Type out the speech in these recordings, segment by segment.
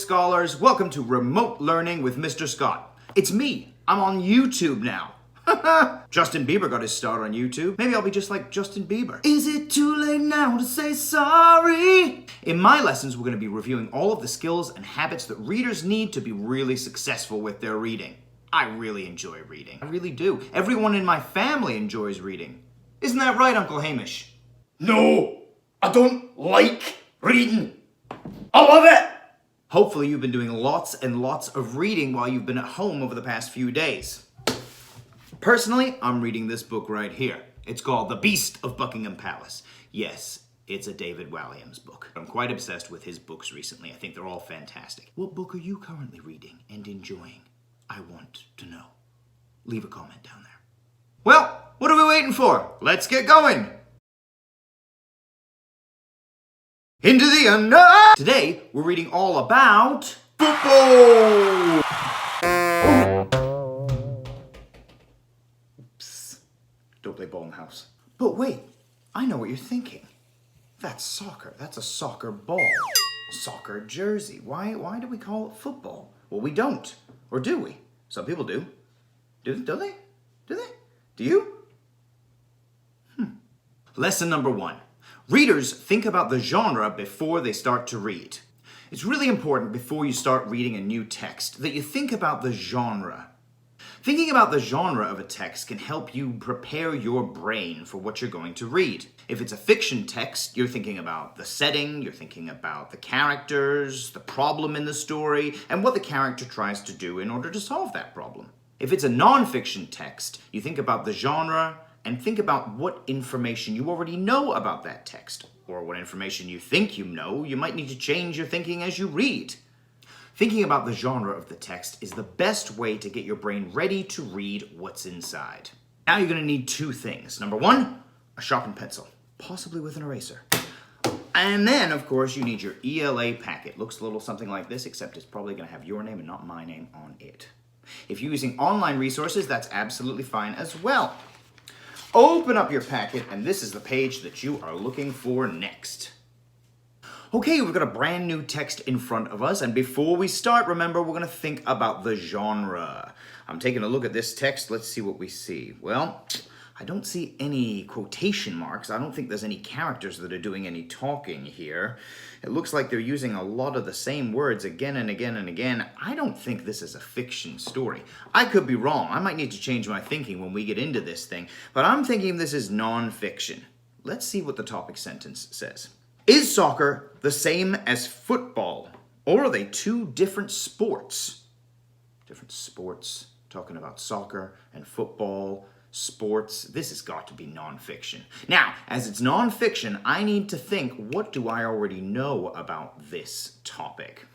scholars. Welcome to Remote Learning with Mr. Scott. It's me. I'm on YouTube now. Justin Bieber got his start on YouTube. Maybe I'll be just like Justin Bieber. Is it too late now to say sorry? In my lessons, we're going to be reviewing all of the skills and habits that readers need to be really successful with their reading. I really enjoy reading. I really do. Everyone in my family enjoys reading. Isn't that right, Uncle Hamish? No, I don't like reading. I love it. Hopefully you've been doing lots and lots of reading while you've been at home over the past few days. Personally, I'm reading this book right here. It's called The Beast of Buckingham Palace. Yes, it's a David Walliams book. I'm quite obsessed with his books recently. I think they're all fantastic. What book are you currently reading and enjoying? I want to know. Leave a comment down there. Well, what are we waiting for? Let's get going. Into the unknown! Today, we're reading all about football! Oops. Don't play ball in the house. But wait, I know what you're thinking. That's soccer. That's a soccer ball. Soccer jersey. Why do we call it football? Well, we don't. Or do we? Some people do. Do they? Do they? Do you? Lesson number 1. Readers think about the genre before they start to read. It's really important before you start reading a new text that you think about the genre. Thinking about the genre of a text can help you prepare your brain for what you're going to read. If it's a fiction text, you're thinking about the setting, you're thinking about the characters, the problem in the story, and what the character tries to do in order to solve that problem. If it's a non-fiction text, you think about the genre, and think about what information you already know about that text, or what information you think you know. You might need to change your thinking as you read. Thinking about the genre of the text is the best way to get your brain ready to read what's inside. Now you're going to need 2 things. Number 1, a sharpened pencil, possibly with an eraser. And then, of course, you need your ELA packet. Looks a little something like this, except it's probably going to have your name and not my name on it. If you're using online resources, that's absolutely fine as well. Open up your packet, and this is the page that you are looking for next. Okay, we've got a brand new text in front of us, and before we start, remember, we're going to think about the genre. I'm taking a look at this text. Let's see what we see. Well, I don't see any quotation marks. I don't think there's any characters that are doing any talking here. It looks like they're using a lot of the same words again and again and again. I don't think this is a fiction story. I could be wrong. I might need to change my thinking when we get into this thing, but I'm thinking this is non-fiction. Let's see what the topic sentence says. Is soccer the same as football, or are they 2 different sports? Different sports, talking about soccer and football. Sports, this has got to be nonfiction. Now, as it's nonfiction, I need to think, what do I already know about this topic?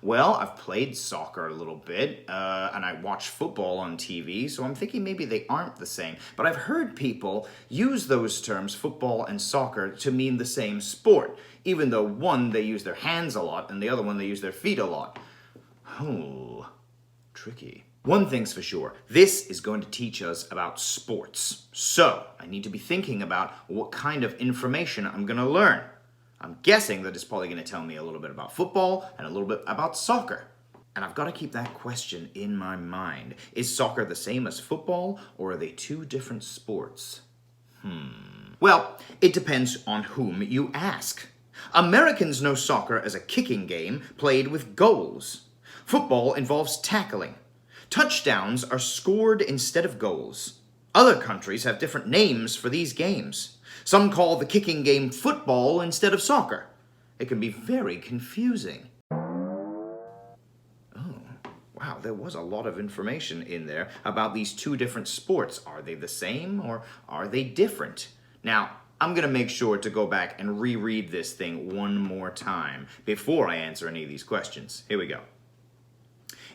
Well, I've played soccer a little bit, and I watch football on TV, so I'm thinking maybe they aren't the same. But I've heard people use those terms, football and soccer, to mean the same sport, even though one, they use their hands a lot, and the other one, they use their feet a lot. Oh, tricky. One thing's for sure, this is going to teach us about sports. So, I need to be thinking about what kind of information I'm going to learn. I'm guessing that it's probably going to tell me a little bit about football and a little bit about soccer. And I've got to keep that question in my mind. Is soccer the same as football, or are they 2 different sports? Well, it depends on whom you ask. Americans know soccer as a kicking game played with goals. Football involves tackling. Touchdowns are scored instead of goals. Other countries have different names for these games. Some call the kicking game football instead of soccer. It can be very confusing. Oh, wow, there was a lot of information in there about these 2 different sports. Are they the same, or are they different? Now, I'm going to make sure to go back and reread this thing one more time before I answer any of these questions. Here we go.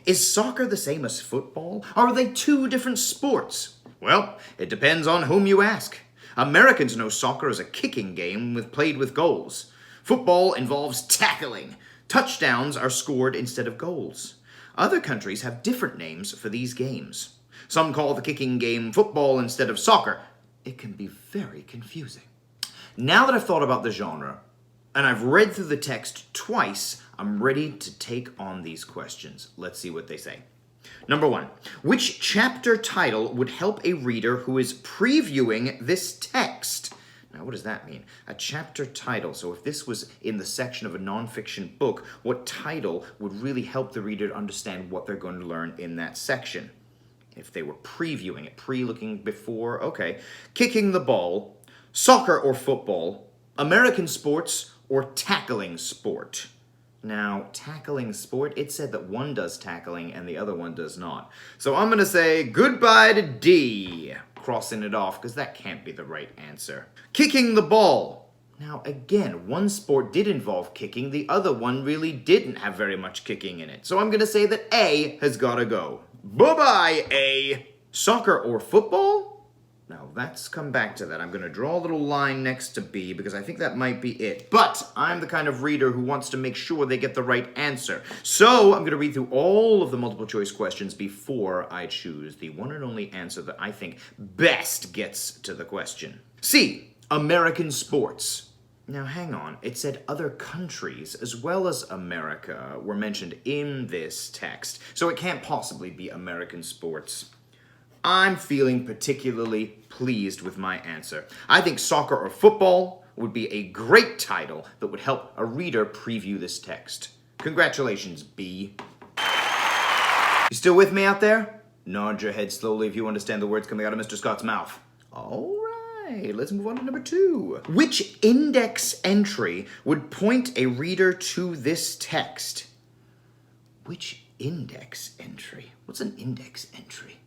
Is soccer the same as football? Are they 2 different sports? Well, it depends on whom you ask. Americans know soccer as a kicking game played with goals. Football involves tackling. Touchdowns are scored instead of goals. Other countries have different names for these games. Some call the kicking game football instead of soccer. It can be very confusing. Now that I've thought about the genre, and I've read through the text twice, I'm ready to take on these questions. Let's see what they say. Number 1. Which chapter title would help a reader who is previewing this text? Now, what does that mean? A chapter title. So if this was in the section of a nonfiction book, what title would really help the reader to understand what they're going to learn in that section? If they were previewing it, pre-looking before, okay. Kicking the ball, soccer or football, American sports, or tackling sport. Now, tackling sport, it said that one does tackling and the other one does not. So I'm going to say goodbye to D, crossing it off, because that can't be the right answer. Kicking the ball. Now, again, one sport did involve kicking, the other one really didn't have very much kicking in it. So I'm going to say that A has got to go. Bye-bye, A. Soccer or football? Now, let's come back to that. I'm going to draw a little line next to B because I think that might be it. But I'm the kind of reader who wants to make sure they get the right answer. So I'm going to read through all of the multiple choice questions before I choose the one and only answer that I think best gets to the question. C, American sports. Now, hang on. It said other countries as well as America were mentioned in this text. So it can't possibly be American sports. I'm feeling particularly pleased with my answer. I think soccer or football would be a great title that would help a reader preview this text. Congratulations, B. You still with me out there? Nod your head slowly if you understand the words coming out of Mr. Scott's mouth. All right, let's move on to number 2. Which index entry would point a reader to this text? Which index entry? What's an index entry?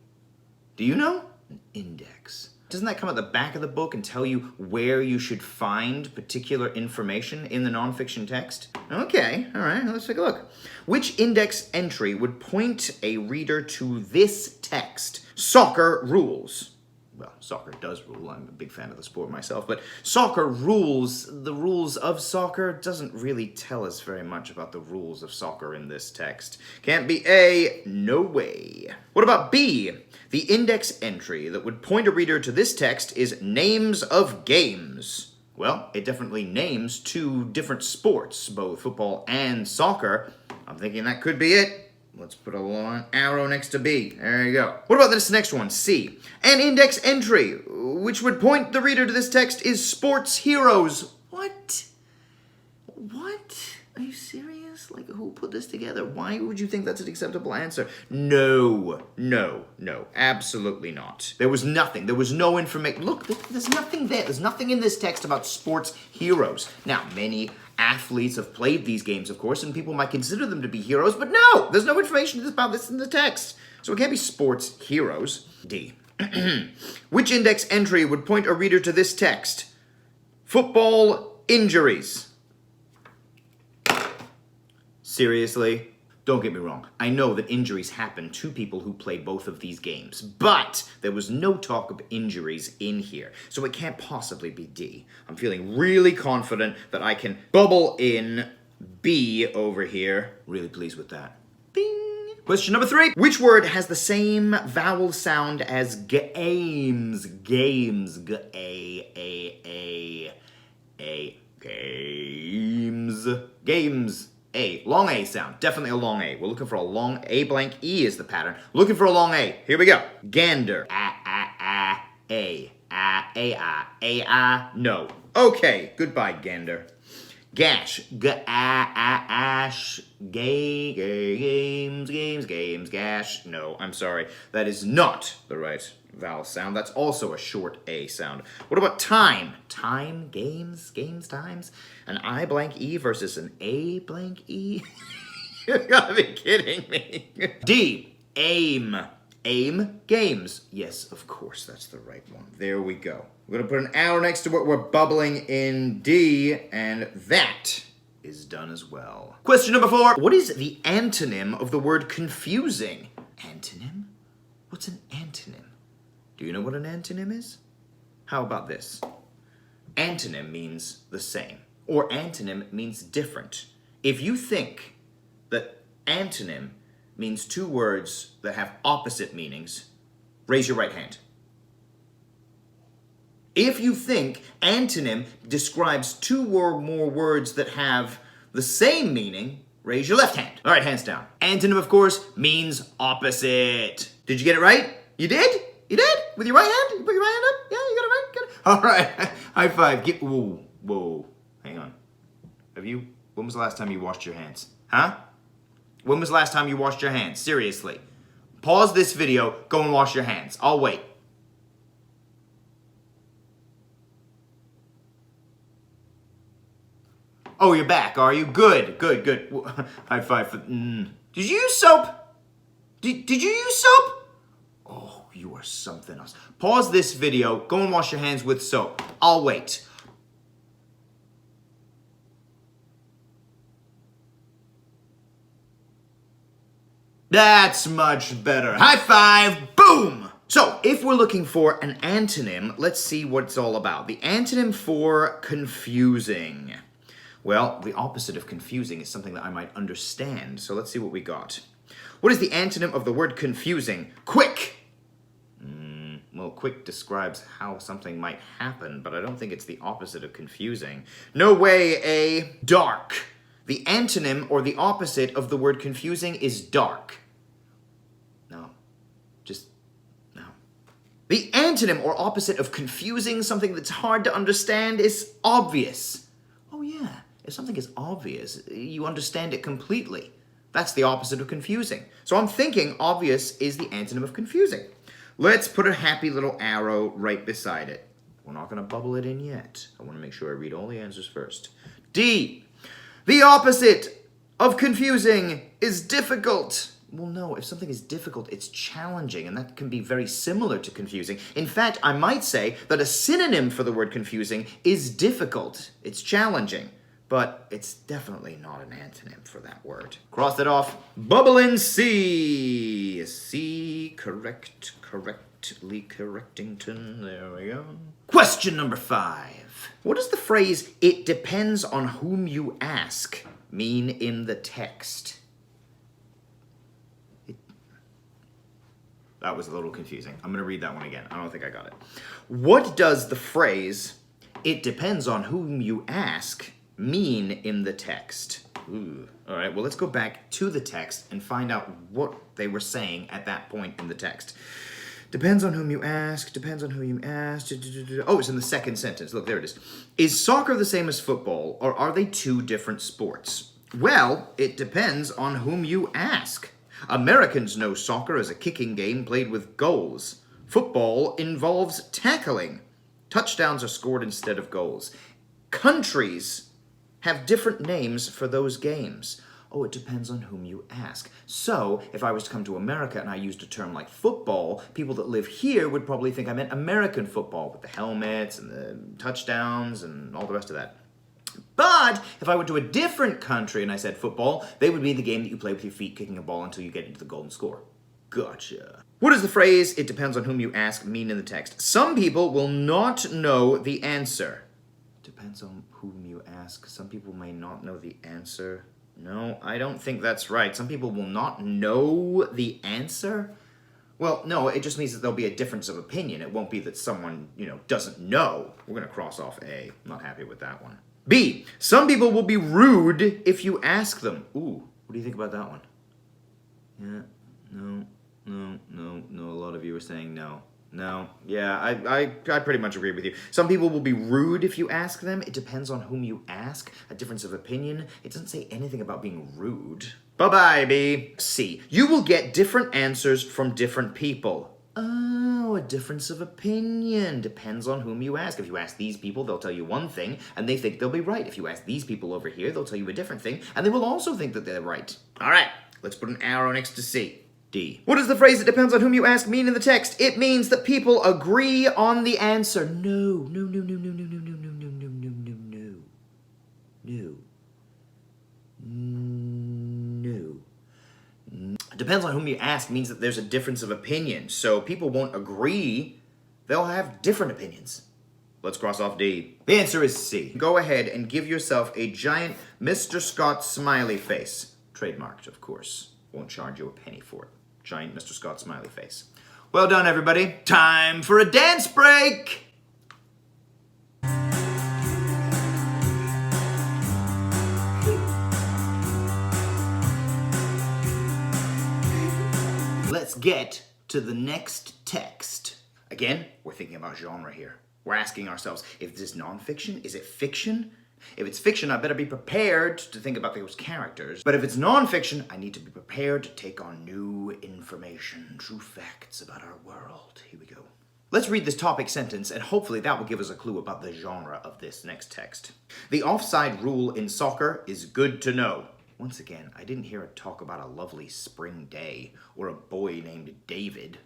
Do you know? An index. Doesn't that come at the back of the book and tell you where you should find particular information in the nonfiction text? Okay, all right, let's take a look. Which index entry would point a reader to this text? Soccer rules. Well, soccer does rule. I'm a big fan of the sport myself, but soccer rules, the rules of soccer, doesn't really tell us very much about the rules of soccer in this text. Can't be A, no way. What about B? The index entry that would point a reader to this text is names of games. Well, it definitely names 2 different sports, both football and soccer. I'm thinking that could be it. Let's put a long arrow next to B. There you go. What about this next one? C. An index entry, which would point the reader to this text, is sports heroes. What? What? Are you serious? Like, who put this together? Why would you think that's an acceptable answer? No, absolutely not. There was nothing. There was no information. Look, there's nothing there. There's nothing in this text about sports heroes. Now, many athletes have played these games, of course, and people might consider them to be heroes, but no! There's no information about this in the text. So it can't be sports heroes. D. Which index entry would point a reader to this text? Football injuries. Seriously? Don't get me wrong. I know that injuries happen to people who play both of these games, but there was no talk of injuries in here, so it can't possibly be D. I'm feeling really confident that I can bubble in B over here. Really pleased with that. Bing! Question number 3. Which word has the same vowel sound as games? Games. Games. Games. A. Long A sound. Definitely a long A. We're looking for a long A blank E is the pattern. Looking for a long A. Here we go. Gander. A. No. Okay. Goodbye, gander. Gash. Ash. Games. Gash. No, I'm sorry. That is not the right vowel sound. That's also a short A sound. What about time? Time, games, times. An I blank E versus an A blank E? You gotta be kidding me. D, aim. Aim, games. Yes, of course, that's the right one. There we go. We're gonna put an arrow next to what we're bubbling in D, and that is done as well. Question number 4. What is the antonym of the word confusing? Antonym? What's an antonym? Do you know what an antonym is? How about this? Antonym means the same, or antonym means different. If you think that antonym means 2 words that have opposite meanings, raise your right hand. If you think antonym describes 2 or more words that have the same meaning, Raise your left hand. All right, hands down. Antonym, of course, means opposite. Did you get it right? You did? You did? With your right hand? You put your right hand up? Yeah, you got it right? Good. All right. High five. Whoa. Hang on. When was the last time you washed your hands? Huh? When was the last time you washed your hands? Seriously. Pause this video. Go and wash your hands. I'll wait. Oh, you're back, are you? Good. High five for... Did you use soap? Did you use soap? Oh, you are something else. Pause this video. Go and wash your hands with soap. I'll wait. That's much better. High five. Boom. So, if we're looking for an antonym, let's see what it's all about. The antonym for confusing. Well, the opposite of confusing is something that I might understand. So let's see what we got. What is the antonym of the word confusing? Quick. Well, quick describes how something might happen, but I don't think it's the opposite of confusing. No way, A. Dark. The antonym or the opposite of the word confusing is dark. No. The antonym or opposite of confusing, something that's hard to understand, is obvious. Oh yeah. If something is obvious, you understand it completely. That's the opposite of confusing. So I'm thinking obvious is the antonym of confusing. Let's put a happy little arrow right beside it. We're not going to bubble it in yet. I want to make sure I read all the answers first. D. The opposite of confusing is difficult. Well, no, if something is difficult, it's challenging, and that can be very similar to confusing. In fact, I might say that a synonym for the word confusing is difficult. It's challenging. But it's definitely not an antonym for that word. Cross it off. Bubble in C. C, correctly correctington. There we go. Question number 5. What does the phrase, "it depends on whom you ask," mean in the text? That was a little confusing. I'm going to read that one again. I don't think I got it. What does the phrase, "it depends on whom you ask," mean in the text? Ooh. All right, well, let's go back to the text and find out what they were saying at that point in the text. Depends on whom you ask, depends on who you ask. Oh, it's in the second sentence. Look, there it is. Is soccer the same as football, or are they two different sports? Well, it depends on whom you ask. Americans know soccer as a kicking game played with goals. Football involves tackling. Touchdowns are scored instead of goals. Countries have different names for those games. Oh, it depends on whom you ask. So, if I was to come to America and I used a term like football, people that live here would probably think I meant American football with the helmets and the touchdowns and all the rest of that. But if I went to a different country and I said football, they would mean the game that you play with your feet kicking a ball until you get into the golden score. Gotcha. What does the phrase, "it depends on whom you ask," mean in the text? Some people will not know the answer. Depends on whom you ask. Some people may not know the answer. No, I don't think that's right. Some people will not know the answer? Well, no, it just means that there'll be a difference of opinion. It won't be that someone, doesn't know. We're going to cross off A. I'm not happy with that one. B. Some people will be rude if you ask them. Ooh, what do you think about that one? Yeah, no. A lot of you are saying no. No, yeah, I pretty much agree with you. Some people will be rude if you ask them. It depends on whom you ask. A difference of opinion. It doesn't say anything about being rude. Bye-bye, B. C. You will get different answers from different people. Oh, a difference of opinion. Depends on whom you ask. If you ask these people, they'll tell you one thing, and they think they'll be right. If you ask these people over here, they'll tell you a different thing, and they will also think that they're right. All right, let's put an arrow next to C. D. What does the phrase, "it depends on whom you ask," mean in the text? It means that people agree on the answer. No. Depends on whom you ask means that there's a difference of opinion. So people won't agree. They'll have different opinions. Let's cross off D. The answer is C. Go ahead and give yourself a giant Mr. Scott smiley face. Trademarked, of course. Won't charge you a penny for it. Giant Mr. Scott smiley face. Well done, everybody. Time for a dance break! get to the next text. Again, we're thinking about genre here. We're asking ourselves, if this is nonfiction, is it fiction? If it's fiction, I better be prepared to think about those characters. But if it's nonfiction, I need to be prepared to take on new information, true facts about our world. Here we go. Let's read this topic sentence, and hopefully that will give us a clue about the genre of this next text. The offside rule in soccer is good to know. Once again, I didn't hear it talk about a lovely spring day, or a boy named David,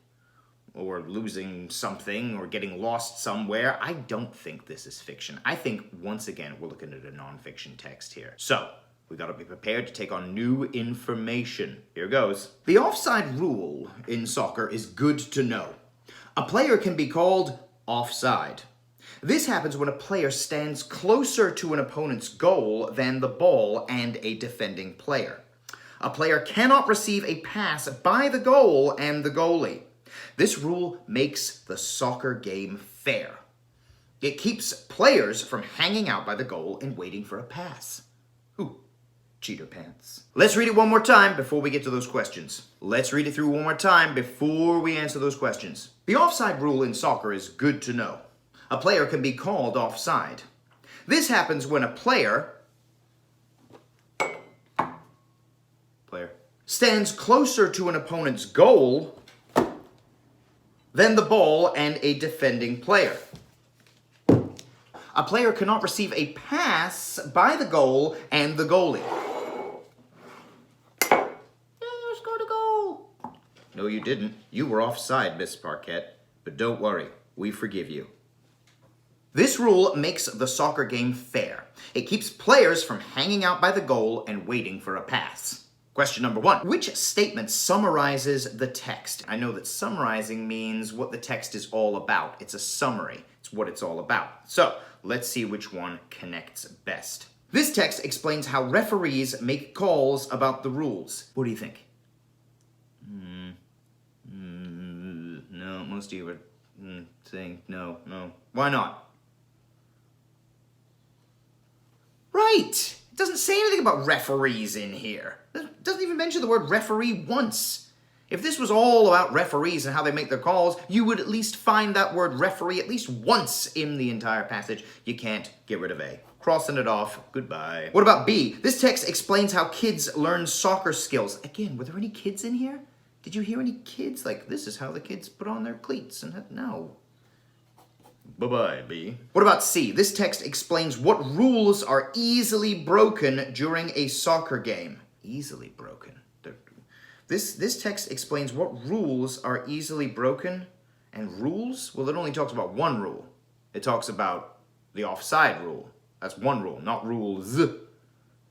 or losing something, or getting lost somewhere. I don't think this is fiction. I think, once again, we're looking at a nonfiction text here. So, we gotta be prepared to take on new information. Here goes. The offside rule in soccer is good to know. A player can be called offside. This happens when a player stands closer to an opponent's goal than the ball and a defending player. A player cannot receive a pass by the goal and the goalie. This rule makes the soccer game fair. It keeps players from hanging out by the goal and waiting for a pass. Ooh, cheater pants. Let's read it one more time before we get to those questions. Let's read it through one more time before we answer those questions. The offside rule in soccer is good to know. A player can be called offside. This happens when a player stands closer to an opponent's goal than the ball and a defending player. A player cannot receive a pass by the goal and the goalie. You scored a goal. No, you didn't. You were offside, Miss Parquette. But don't worry, we forgive you. This rule makes the soccer game fair. It keeps players from hanging out by the goal and waiting for a pass. Question number 1. Which statement summarizes the text? I know that summarizing means what the text is all about. It's a summary. It's what it's all about. So, let's see which one connects best. This text explains how referees make calls about the rules. What do you think? No, most of you are saying no. Why not? Right! It doesn't say anything about referees in here. It doesn't even mention the word referee once. If this was all about referees and how they make their calls, you would at least find that word referee at least once in the entire passage. You can't get rid of A. Crossing it off. Goodbye. What about B? This text explains how kids learn soccer skills. Again, were there any kids in here? Did you hear any kids? Like, this is how the kids put on their cleats. And no. Bye-bye, B. What about C? This text explains what rules are easily broken during a soccer game. Easily broken. This text explains what rules are easily broken. And rules? Well, it only talks about one rule. It talks about the offside rule. That's one rule, not rules.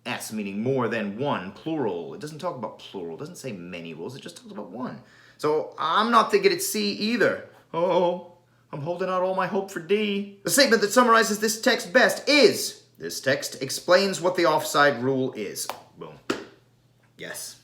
S meaning more than one, plural. It doesn't talk about plural. It doesn't say many rules. It just talks about one. So I'm not thinking it's C either. Oh, I'm holding out all my hope for D. The statement that summarizes this text best is, this text explains what the offside rule is. Boom. Yes.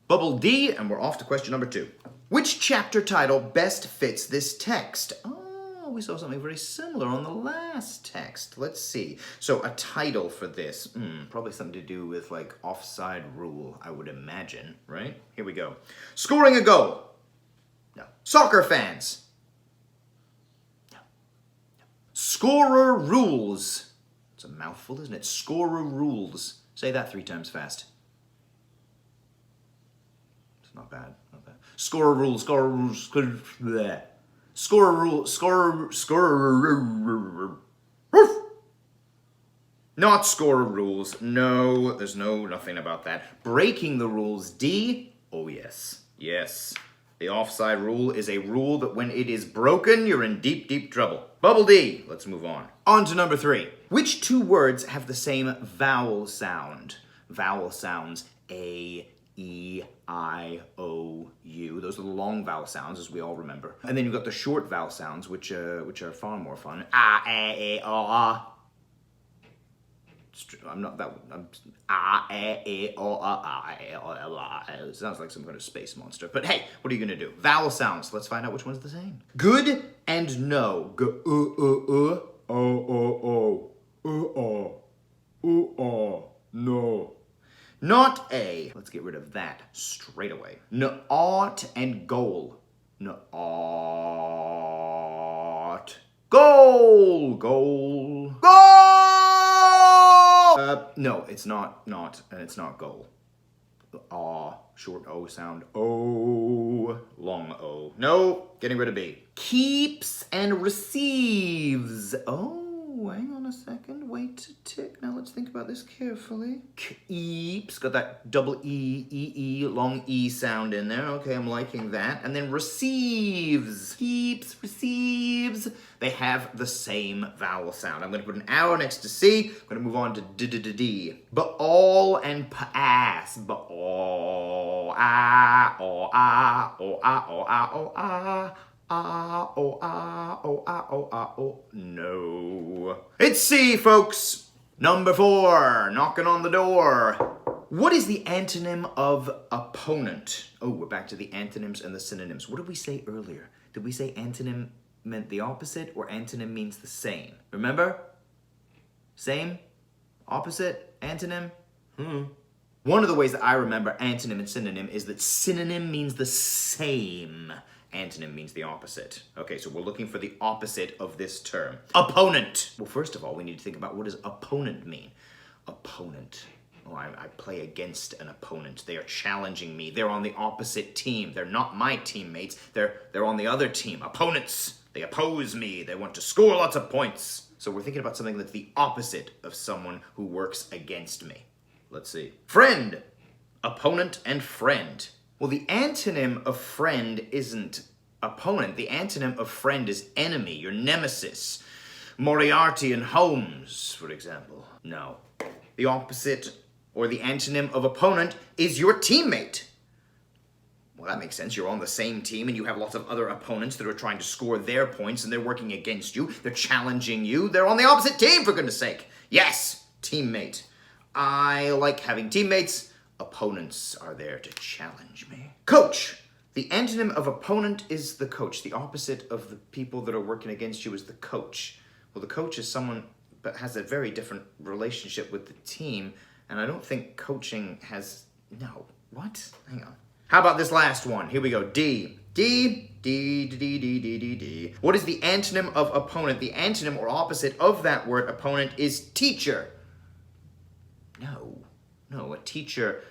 Bubble D, and we're off to question number 2. Which chapter title best fits this text? Oh, we saw something very similar on the last text. Let's see. So a title for this. Probably something to do with like offside rule, I would imagine, right? Here we go. Scoring a goal. No. Soccer fans. No. Scorer rules. It's a mouthful, isn't it? Scorer rules. Say that 3 times fast. Not bad. Scorer rules. Not scorer rules. No, there's nothing about that. Breaking the rules. D. Oh, yes. The offside rule is a rule that when it is broken, you're in deep trouble. Bubble D. Let's move on. On to number 3. Which 2 words have the same vowel sound? Vowel sounds A, E, I, O, U. Those are the long vowel sounds, as we all remember. And then you've got the short vowel sounds, which are far more fun. A, E, O, A. I'm not that one. A, E, O, A, It sounds like some kind of space monster. But hey, what are you gonna do? Vowel sounds. Let's find out which one's the same. Good and no. No. Not A. Let's get rid of that straight away. N-ought and goal. N-ought. Goal! Goal! Goal! No, it's not, and it's not goal. Ah, short O sound. O, long O. No, getting rid of B. Keeps and receives. Oh, hang on a second. Wait a tick. Now let's think about this carefully. Keeps, got that double E, long E sound in there. Okay, I'm liking that. And then receives. Keeps, receives. They have the same vowel sound. I'm going to put an arrow next to C. I'm going to move on to D. Ba'al and pass. Ba'al. Ah, oh, ah, oh, ah, oh, ah, oh, ah. Ah, oh, ah, oh, ah, oh, ah, oh. No. It's C, folks. Number 4, knocking on the door. What is the antonym of opponent? Oh, we're back to the antonyms and the synonyms. What did we say earlier? Did we say antonym meant the opposite or antonym means the same? Remember? Same? Opposite? Antonym? One of the ways that I remember antonym and synonym is that synonym means the same. Antonym means the opposite. Okay, so we're looking for the opposite of this term. Opponent. Well, first of all, we need to think about what does opponent mean? Opponent. Oh, I play against an opponent. They are challenging me. They're on the opposite team. They're not my teammates. They're on the other team. Opponents. They oppose me. They want to score lots of points. So we're thinking about something that's the opposite of someone who works against me. Let's see. Friend. Opponent and friend. Well, the antonym of friend isn't opponent. The antonym of friend is enemy, your nemesis. Moriarty and Holmes, for example. No. The opposite, or the antonym of opponent, is your teammate. Well, that makes sense. You're on the same team and you have lots of other opponents that are trying to score their points and they're working against you. They're challenging you. They're on the opposite team, for goodness sake. Yes, teammate. I like having teammates. Opponents are there to challenge me. Coach. The antonym of opponent is the coach. The opposite of the people that are working against you is the coach. Well, the coach is someone but has a very different relationship with the team, and I don't think coaching has... No. What? Hang on. How about this last one? Here we go. D. D. What is the antonym of opponent? The antonym or opposite of that word opponent is teacher. No, a teacher,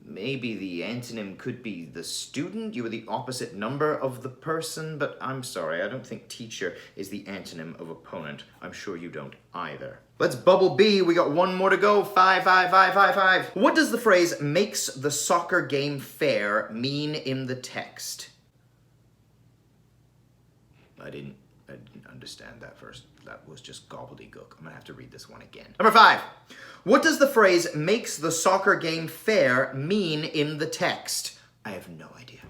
maybe the antonym could be the student. You are the opposite number of the person, but I'm sorry, I don't think teacher is the antonym of opponent. I'm sure you don't either. Let's bubble B. We got one more to go. 5. What does the phrase makes the soccer game fair mean in the text? I didn't understand that first. That was just gobbledygook. I'm gonna have to read this one again. Number 5. What does the phrase makes the soccer game fair mean in the text? I have no idea.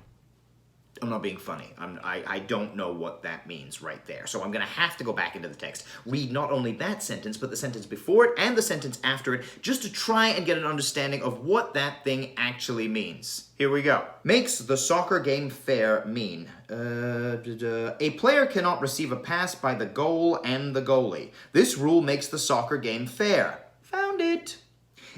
I'm not being funny. I don't know what that means right there. So I'm gonna have to go back into the text, read not only that sentence, but the sentence before it and the sentence after it, just to try and get an understanding of what that thing actually means. Here we go. Makes the soccer game fair mean. A player cannot receive a pass by the goal and the goalie. This rule makes the soccer game fair. Found it.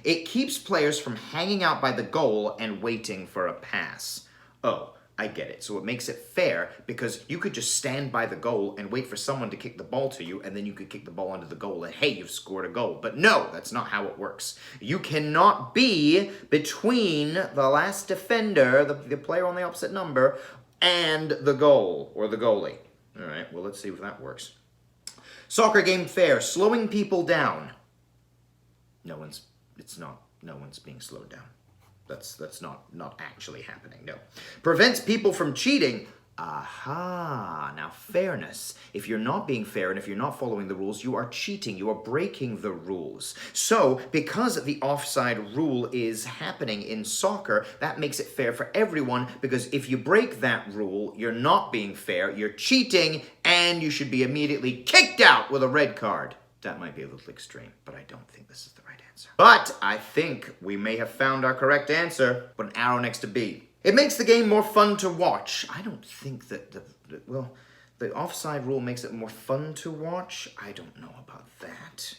It keeps players from hanging out by the goal and waiting for a pass. Oh, I get it. So it makes it fair because you could just stand by the goal and wait for someone to kick the ball to you, and then you could kick the ball under the goal and hey, you've scored a goal. But no, that's not how it works. You cannot be between the last defender, the player on the opposite number, and the goal or the goalie. All right, well, let's see if that works. Soccer game fair, slowing people down. No one's being slowed down. That's not actually happening, no. Prevents people from cheating. Aha, now fairness. If you're not being fair and if you're not following the rules, you are cheating, you are breaking the rules. So, because the offside rule is happening in soccer, that makes it fair for everyone, because if you break that rule, you're not being fair, you're cheating, and you should be immediately kicked out with a red card. That might be a little extreme, but I don't think this is the right answer. But I think we may have found our correct answer. Put an arrow next to B. It makes the game more fun to watch. I don't think that the offside rule makes it more fun to watch. I don't know about that.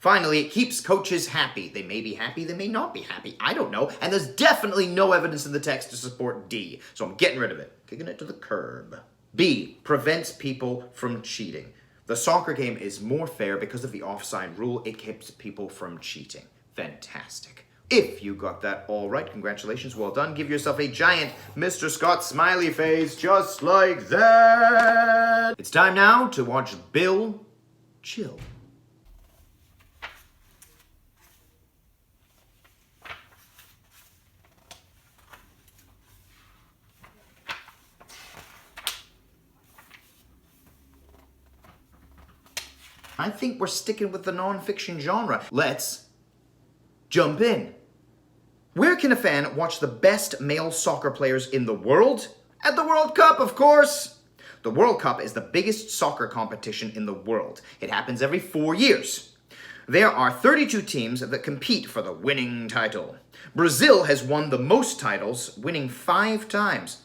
Finally, it keeps coaches happy. They may be happy, they may not be happy. I don't know. And there's definitely no evidence in the text to support D. So I'm getting rid of it. Kicking it to the curb. B, prevents people from cheating. The soccer game is more fair because of the offside rule. It keeps people from cheating. Fantastic. If you got that all right, congratulations, well done. Give yourself a giant Mr. Scott smiley face just like that. It's time now to watch Bill chill. I think we're sticking with the non-fiction genre. Let's jump in. Where can a fan watch the best male soccer players in the world? At the World Cup, of course. The World Cup is the biggest soccer competition in the world. It happens every 4 years. There are 32 teams that compete for the winning title. Brazil has won the most titles, winning 5 times.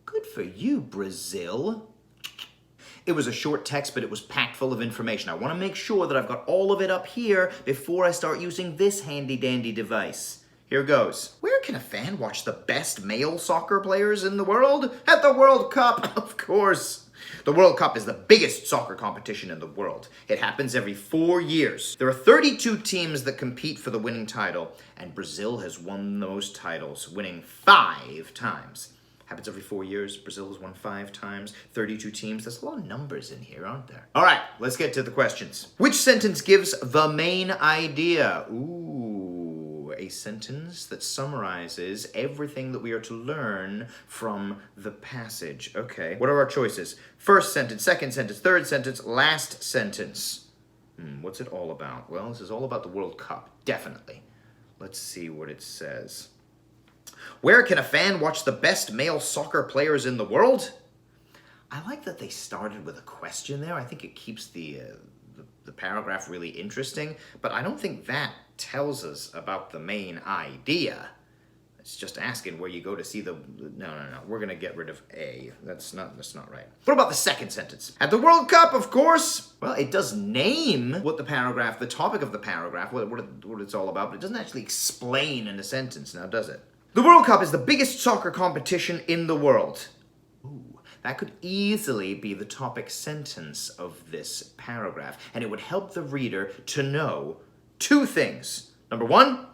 Good for you, Brazil. It was a short text, but it was packed full of information. I want to make sure that I've got all of it up here before I start using this handy-dandy device. Here goes. Where can a fan watch the best male soccer players in the world? At the World Cup, of course. The World Cup is the biggest soccer competition in the world. It happens every 4 years. There are 32 teams that compete for the winning title, and Brazil has won those titles, winning 5 times. Happens every 4 years. Brazil has won 5 times. 32 teams. There's a lot of numbers in here, aren't there? All right, let's get to the questions. Which sentence gives the main idea? Ooh, a sentence that summarizes everything that we are to learn from the passage. Okay, what are our choices? First sentence, second sentence, third sentence, last sentence. What's it all about? Well, this is all about the World Cup, definitely. Let's see what it says. Where can a fan watch the best male soccer players in the world? I like that they started with a question there. I think it keeps the paragraph really interesting, but I don't think that tells us about the main idea. It's just asking where you go to see the... No. We're going to get rid of A. That's not right. What about the second sentence? At the World Cup, of course. Well, it does name what the topic of the paragraph, what it's all about, but it doesn't actually explain in a sentence now, does it? The World Cup is the biggest soccer competition in the world. Ooh, that could easily be the topic sentence of this paragraph, and it would help the reader to know 2 things. Number 1,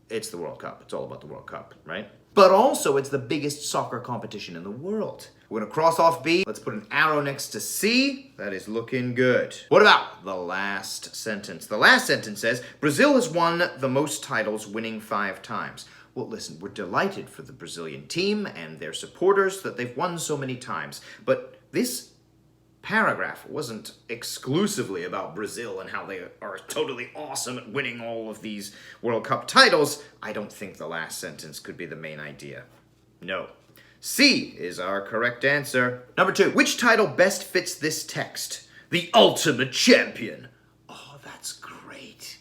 it's the World Cup. It's all about the World Cup, right? But also, it's the biggest soccer competition in the world. We're going to cross off B. Let's put an arrow next to C. That is looking good. What about the last sentence? The last sentence says, Brazil has won the most titles, winning 5 times. Well, listen, we're delighted for the Brazilian team and their supporters that they've won so many times. But this paragraph wasn't exclusively about Brazil and how they are totally awesome at winning all of these World Cup titles. I don't think the last sentence could be the main idea. No. C is our correct answer. Number 2, which title best fits this text? The Ultimate Champion. Oh, that's great.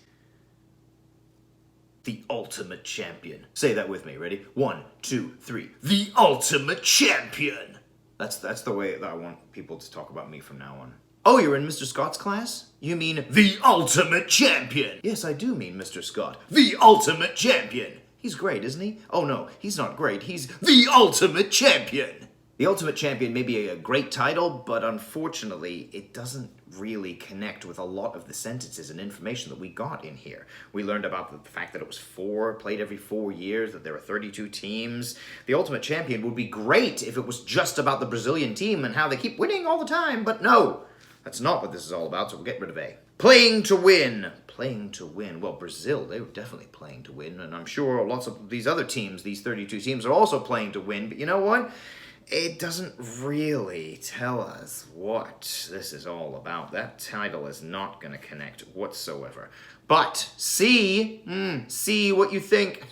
The Ultimate Champion. Say that with me. Ready? 1, 2, 3. The Ultimate Champion. That's the way that I want people to talk about me from now on. Oh, you're in Mr. Scott's class? You mean the Ultimate Champion? Yes, I do mean Mr. Scott. The Ultimate Champion. He's great, isn't he? Oh no, he's not great. He's the Ultimate Champion. The Ultimate Champion may be a great title, but unfortunately, it doesn't really connect with a lot of the sentences and information that we got in here. We learned about the fact that it was played every 4 years, that there are 32 teams. The Ultimate Champion would be great if it was just about the Brazilian team and how they keep winning all the time, but no, that's not what this is all about, so we'll get rid of A. Playing to win. Playing to win. Well, Brazil, they were definitely playing to win, and I'm sure lots of these other teams, these 32 teams, are also playing to win, but you know what? It doesn't really tell us what this is all about. That title is not going to connect whatsoever. But see what you think.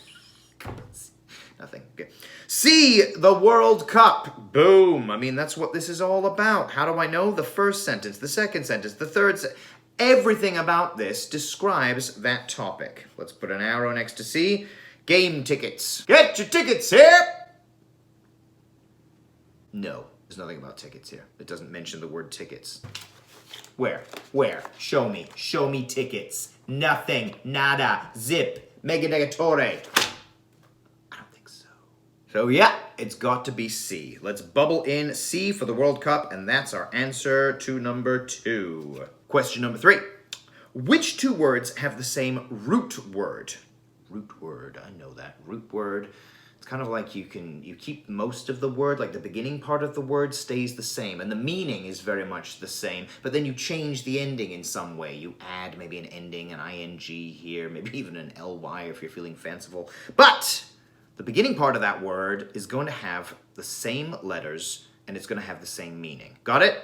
Nothing. Okay. See the World Cup. Boom. I mean, that's what this is all about. How do I know? The first sentence, the second sentence, the third sentence. Everything about this describes that topic. Let's put an arrow next to C. Game tickets. Get your tickets here. No, there's nothing about tickets here. It doesn't mention the word tickets. Where? Show me. Show me tickets. Nothing. Nada. Zip. Mega negatore. I don't think so. So yeah, it's got to be C. Let's bubble in C for the World Cup, and that's our answer to number 2. Question number 3. Which 2 words have the same root word? Root word, I know that. Root word. It's kind of like you keep most of the word, like the beginning part of the word stays the same, and the meaning is very much the same, but then you change the ending in some way. You add maybe an ending, an ing here, maybe even an ly if you're feeling fanciful. But the beginning part of that word is going to have the same letters, and it's going to have the same meaning. Got it?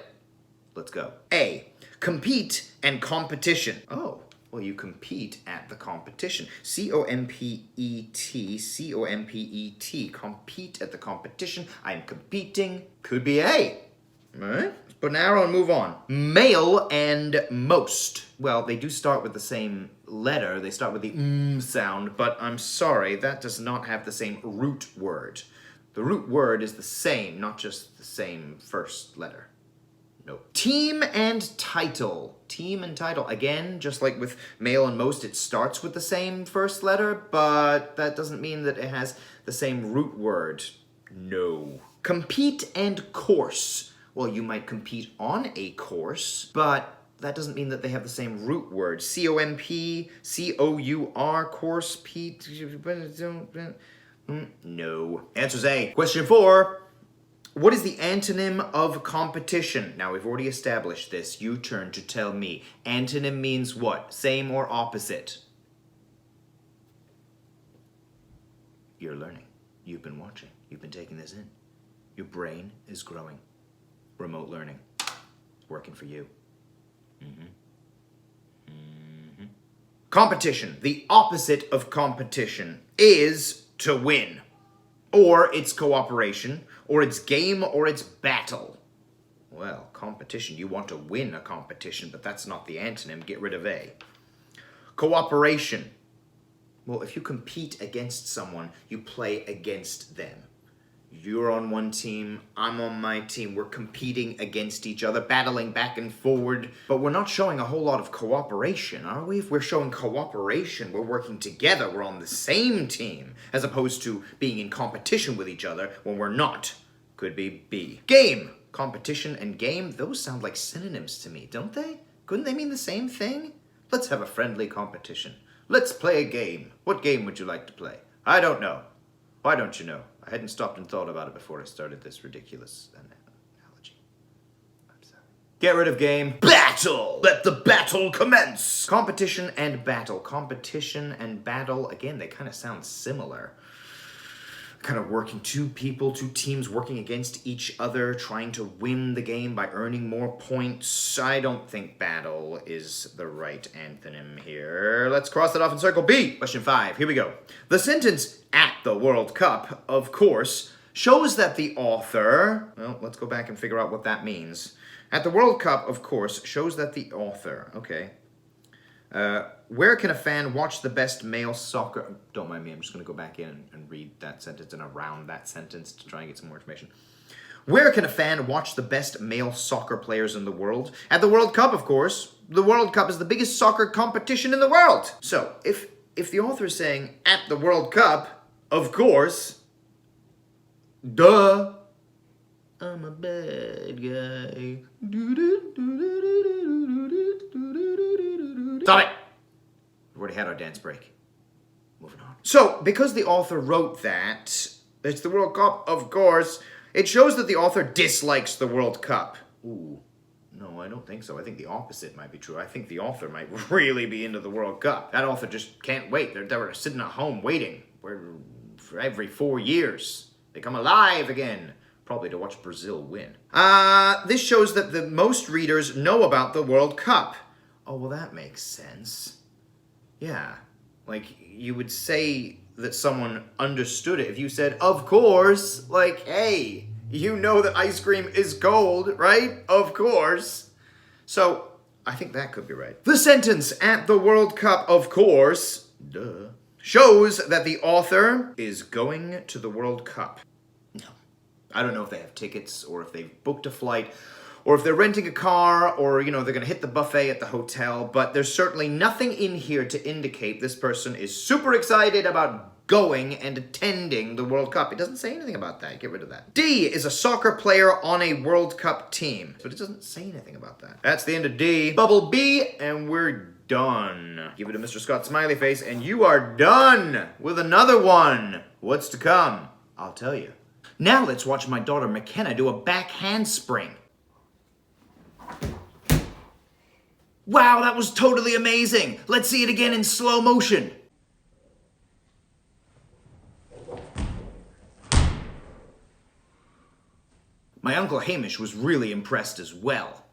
Let's go. A, compete and competition. Oh, well, you compete at the competition. C-O-M-P-E-T, C-O-M-P-E-T. Compete at the competition. I'm competing. Could be A. All right, let's put an arrow and move on. Male and most. Well, they do start with the same letter. They start with the sound, but I'm sorry, that does not have the same root word. The root word is the same, not just the same first letter. Nope. Team and title. Team and title. Again, just like with male and most, it starts with the same first letter, but that doesn't mean that it has the same root word. No. Compete and course. Well, you might compete on a course, but that doesn't mean that they have the same root word. C-O-M-P, C-O-U-R, course, P... No. Answer's A. Question 4. What is the antonym of competition? Now, we've already established this. You turn to tell me. Antonym means what? Same or opposite? You're learning. You've been watching. You've been taking this in. Your brain is growing. Remote learning. It's working for you. Competition. The opposite of competition is to win. Or it's cooperation, or it's game, or it's battle. Well, competition, you want to win a competition, but that's not the antonym. Get rid of A. Cooperation. Well, if you compete against someone, you play against them. You're on one team, I'm on my team. We're competing against each other, battling back and forward. But we're not showing a whole lot of cooperation, are we? If we're showing cooperation, we're working together, we're on the same team, as opposed to being in competition with each other when we're not. Could be B. Game. Competition and game, those sound like synonyms to me, don't they? Couldn't they mean the same thing? Let's have a friendly competition. Let's play a game. What game would you like to play? I don't know. Why don't you know? I hadn't stopped and thought about it before I started this ridiculous analogy. I'm sorry. Get rid of game. Battle! Let the battle commence! Competition and battle. Competition and battle, again, they kind of sound similar. Kind of working two teams working against each other, trying to win the game by earning more points. I don't think battle is the right antonym here. Let's cross it off and circle B. Question 5, here we go. The sentence, at the World Cup, of course, shows that the author... Well, let's go back and figure out what that means. At the World Cup, of course, shows that the author... Okay. Where can a fan watch the best male soccer... Don't mind me, I'm just going to go back in and read that sentence and around that sentence to try and get some more information. Where can a fan watch the best male soccer players in the world? At the World Cup, of course. The World Cup is the biggest soccer competition in the world. So, if the author is saying, at the World Cup, of course, duh, I'm a bad guy. Stop it! We've already had our dance break. Moving on. So, because the author wrote that, it's the World Cup, of course, it shows that the author dislikes the World Cup. Ooh, no, I don't think so. I think the opposite might be true. I think the author might really be into the World Cup. That author just can't wait. They're sitting at home waiting for every 4 years. They come alive again. Probably to watch Brazil win. This shows that the most readers know about the World Cup. Oh, well, that makes sense. Yeah, like, you would say that someone understood it if you said, of course, like, hey, you know that ice cream is cold, right? Of course. So, I think that could be right. The sentence, at the World Cup, of course, duh, shows that the author is going to the World Cup. No. I don't know if they have tickets or if they've booked a flight or if they're renting a car, or, they're going to hit the buffet at the hotel, but there's certainly nothing in here to indicate this person is super excited about going and attending the World Cup. It doesn't say anything about that. Get rid of that. D is a soccer player on a World Cup team, but it doesn't say anything about that. That's the end of D. Bubble B, and we're done. Give it to Mr. Scott Smiley Face, and you are done with another one. What's to come? I'll tell you. Now let's watch my daughter McKenna do a back handspring. Wow, that was totally amazing. Let's see it again in slow motion. My Uncle Hamish was really impressed as well.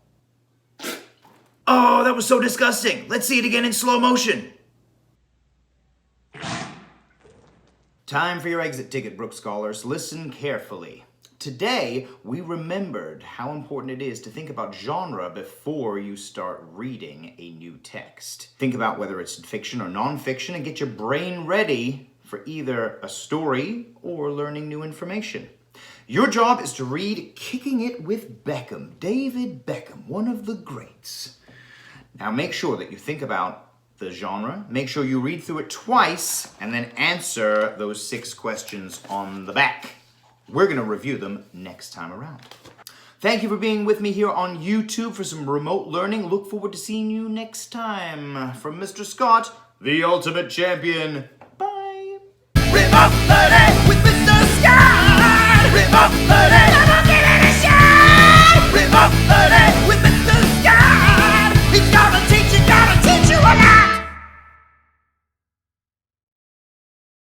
Oh, that was so disgusting. Let's see it again in slow motion. Time for your exit ticket, Brooks Scholars. Listen carefully. Today, we remembered how important it is to think about genre before you start reading a new text. Think about whether it's fiction or nonfiction and get your brain ready for either a story or learning new information. Your job is to read Kicking It with Beckham, David Beckham, one of the greats. Now make sure that you think about the genre, make sure you read through it twice, and then answer those 6 questions on the back. We're going to review them next time around. Thank you for being with me here on YouTube for some remote learning. Look forward to seeing you next time. From Mr. Scott, the ultimate champion. Bye. Remote learning with Mr. Scott. Remote learning. Come on, give it a shot. Remote learning.